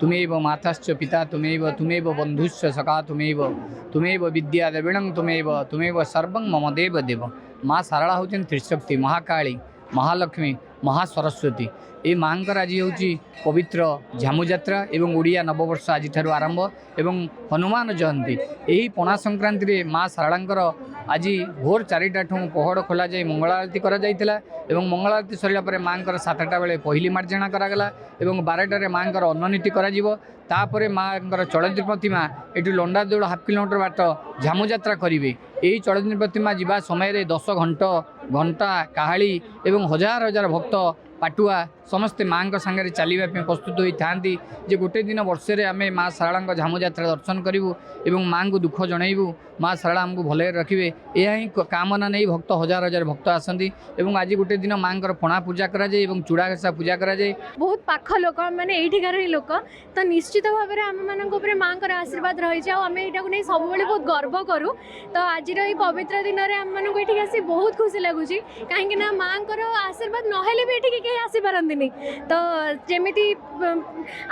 तुमेव माताश्च पिता तुमेव बंधुश्च सखा तुमेव विद्या द्रविणं तुमेव सर्वं मम देव देव। माँ सारला होती त्रिशक्ति महाकाली महालक्ष्मी महासरस्वती। ये माँकर आज हूँ पवित्र झामुजात्रा एवं ओडिया नववर्ष आज आरंभ एवं हनुमान जयंती। यही पणा संक्रांति रे माँ सारलांकर आज भोर 4टा पहड़ खोल जाए मंगलारती करा एवं मंगलारती सरला पर माँकर 7टा बेले पहली मार्जना करागला एवं 12टारे माँकर अन्ननीति तापर माँकर चलती प्रतिमा ये लंडा देउल हाफ किलोमीटर बाट झामुजात्रा करेंगे। यही चलती प्रतिमा जावा समय 10 घंटा काहाली एवं हजार हजार भक्त पाटुआ समस्ते माँ सांगे चलने प्रस्तुत होता जे गोटे दिन वर्षे आम माँ सारला झामुजात्रा दर्शन करूँ एवं माँ को दुख जनइबू माँ सारला आमको भले रखिए यह कामना नहीं भक्त हजार हजार भक्त आसती आज गोटे दिन माँ पणा पूजा कराए चूड़ा घसा पूजा कराए। बहुत पाख लोक मैंने यहीठार ही लोक तो निश्चित भाव में आम मानक माँ आशीर्वाद रही आम यहाँ नहीं सब बहुत गर्व करूँ। तो आज पवित्र दिन में आम मानक ये आसी बहुत खुशी लगुच कहीं माँ आशीर्वाद नहेले भी ये कहीं आसीपारती तो जमी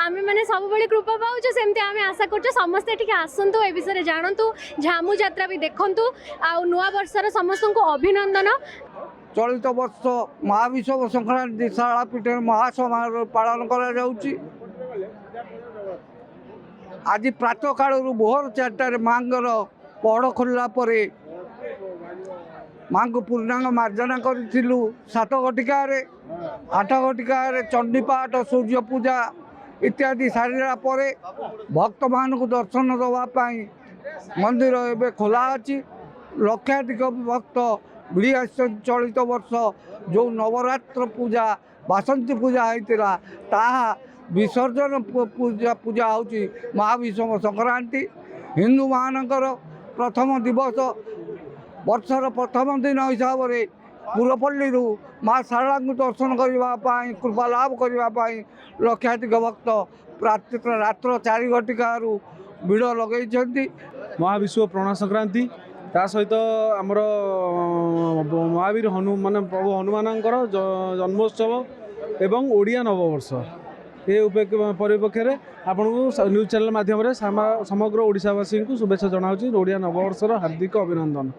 आम मैंने सब कृपा पाऊँ सेमती आम आशा कर समस्ते ये आसतु ए विषय जानतु झामु यात्रा भी देखु आ नुआ वर्षर समस्त को अभिनंदन। चलित वर्ष महाविषुव संक्रांति शाला पीठ महासमारोह पालन करा जाउची। आज प्रातः काल भोर 4टार माँगर पहड़ खोलला परे माँ को पूर्णांग मार्जना करूँ 7 घटिकार 8 घटिकार चंडीपाठ सूर्य पूजा इत्यादि सारा पर भक्त मान को दर्शन देवाई मंदिर एवं खोला अच्छी लक्षाधिक भक्त भिड़ी चलित वर्ष जो नवरात्र पूजा बासंती पूजा होता ताहा विसर्जन पूजा होची महाविषुव संक्रांति। हिंदू मानकर प्रथम दिवस वर्षर प्रथम दिन हिसाब से पुरपल्ली माँ सारला को दर्शन करने कृपा लाभ करने लक्षाधिक भक्त रात्र 4 घटिकार भिड़ लगे। महाविषुव पणा संक्रांति ता सहित आमर महावीर मान प्रभु हनुमान जन्मोत्सव एवं ओडिया नववर्ष ये परिप्रेक्षी में आपन को न्यूज चैनल माध्यम समग्र ओडिशावासी को शुभेच्छा जनाऊँ ओडिया नववर्षर हार्दिक अभिनंदन।